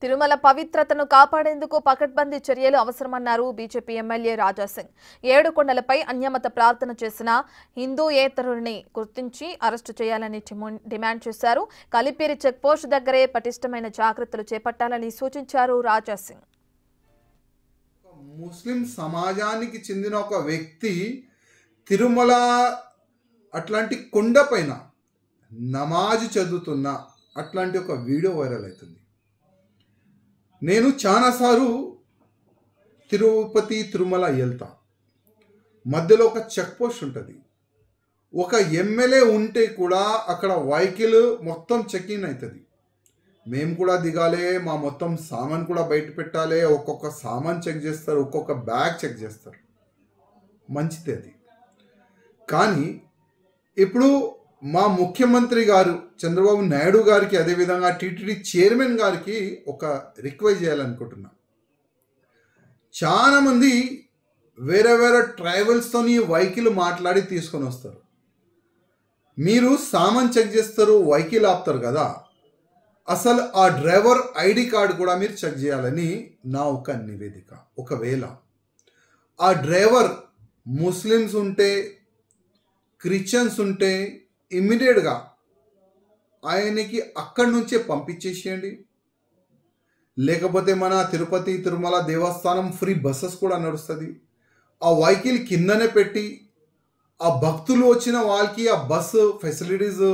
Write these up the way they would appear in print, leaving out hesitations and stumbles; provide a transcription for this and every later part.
తిరుమల పవిత్రతను కాపాడేందుకు పకడ్బందీ చర్యలు అవసరమన్నారు బీజేపీ ఎమ్మెల్యే రాజాసింగ్. ఏడుకొండలపై అన్యమత ప్రార్థన చేసిన హిందూయేతరుల్ని గుర్తించి అరెస్టు చేయాలని డిమాండ్ చేశారు. కలిపిరి చెక్పోస్ట్ దగ్గరే పటిష్టమైన జాగ్రత్తలు చేపట్టాలని సూచించారు రాజాసింగ్. ముస్లిం సమాజానికి చెందిన ఒక వ్యక్తి తిరుమల అట్లాంటి కొండపైన నమాజ్ చదువుతున్న అట్లాంటి ఒక వీడియో వైరల్ అవుతుంది. నేను చాలాసార్లు తిరుపతి తిరుమల వెళ్తా. మధ్యలో ఒక చెక్ పోస్ట్ ఉంటుంది. ఒక ఎమ్మెల్యే ఉంటే కూడా అక్కడ వెహికల్ మొత్తం చెకింగ్ అవుతుంది. మేము కూడా దిగాలి, మా మొత్తం సామాన్ కూడా బయట పెట్టాలి. ఒక్కొక్క సామాన్ చెక్ చేస్తారు, ఒక్కొక్క బ్యాగ్ చెక్ చేస్తారు. మంచిది అది. కానీ ఇప్పుడు మా ముఖ్యమంత్రి గారు చంద్రబాబు నాయుడు గారికి, అదేవిధంగా టీటీడీ చైర్మన్ గారికి ఒక రిక్వెస్ట్ చేయాలనుకుంటున్నా. చాలామంది వేరే వేరే ట్రావెల్స్తోని వెహికల్ మాట్లాడి తీసుకొని వస్తారు. మీరు సామాన్ చెక్ చేస్తారు, వెహికల్ ఆపుతారు కదా, అసలు ఆ డ్రైవర్ ఐడి కార్డు కూడా మీరు చెక్ చేయాలని నా ఒక నివేదిక. ఒకవేళ ఆ డ్రైవర్ ముస్లిమ్స్ ఉంటే, క్రిస్టియన్స్ ఉంటే ఇమ్మీడియట్గా ఆయనకి అక్కడి నుంచే పంపించేసేయండి. లేకపోతే మన తిరుపతి తిరుమల దేవస్థానం ఫ్రీ బస్సెస్ కూడా నడుస్తుంది. ఆ వెహికల్ కిందనే పెట్టి ఆ భక్తులు వచ్చిన వాళ్ళకి ఆ బస్సు ఫెసిలిటీస్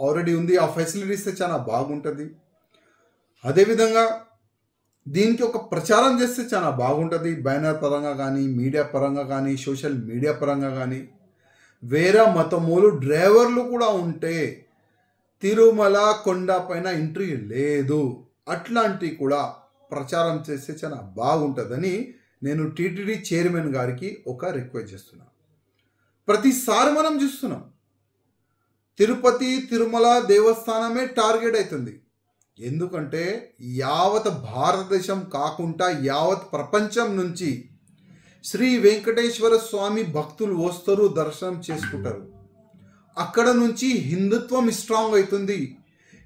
ఆల్రెడీ ఉంది. ఆ ఫెసిలిటీస్ చాలా బాగుంటుంది. అదేవిధంగా దీనికి ఒక ప్రచారం చేస్తే చాలా బాగుంటుంది. బ్యానర్ పరంగా కానీ, మీడియా పరంగా కానీ, సోషల్ మీడియా పరంగా కానీ. వేరే మతములు డ్రైవర్లు కూడా ఉంటే తిరుమల కొండ పైన ఎంట్రీ లేదు, అట్లాంటివి కూడా ప్రచారం చేస్తే చాలా బాగుంటుందని నేను టీటీడీ చైర్మన్ గారికి ఒక రిక్వెస్ట్ చేస్తున్నాను. ప్రతిసారి మనం చూస్తున్నాం తిరుపతి తిరుమల దేవస్థానమే టార్గెట్ అవుతుంది. ఎందుకంటే యావత్ భారతదేశం కాకుండా యావత్ ప్రపంచం నుంచి శ్రీ వెంకటేశ్వర స్వామి భక్తులు వస్తారు, దర్శనం చేసుకుంటారు. అక్కడ నుంచి హిందుత్వం స్ట్రాంగ్ అవుతుంది,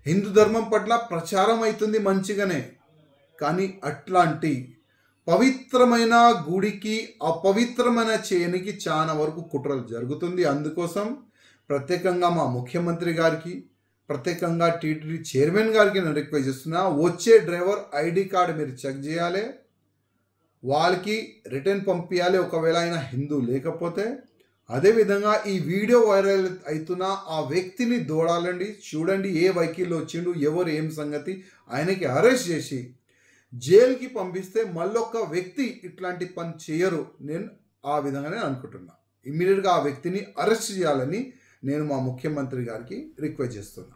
హిందూ ధర్మం పట్ల ప్రచారం అవుతుంది మంచిగానే. కానీ అట్లాంటి పవిత్రమైన గుడికి అపవిత్రమైన చేయనికి చాలా వరకు కుట్రలు జరుగుతుంది. అందుకోసం ప్రత్యేకంగా మా ముఖ్యమంత్రి గారికి, ప్రత్యేకంగా టీటీడీ చైర్మన్ గారికి నేను రిక్వెస్ట్ చేస్తున్నా. వచ్చే డ్రైవర్ ఐడి కార్డు మీరు చెక్ చేయాలి, వాళ్ళకి రిటర్న్ పంపించాలి ఒకవేళ ఆయన హిందూ లేకపోతే. అదేవిధంగా ఈ వీడియో వైరల్ అవుతున్న ఆ వ్యక్తిని దూడాలండి, చూడండి ఏ వెహికల్లో వచ్చిండు, ఎవరు ఏం సంగతి, ఆయనకి అరెస్ట్ చేసి జైలుకి పంపిస్తే మళ్ళొక్క వ్యక్తి ఇట్లాంటి పని చేయరు. నేను ఆ విధంగానే అనుకుంటున్నా. ఇమ్మీడియట్గా ఆ వ్యక్తిని అరెస్ట్ చేయాలని నేను మా ముఖ్యమంత్రి గారికి రిక్వెస్ట్ చేస్తున్నా.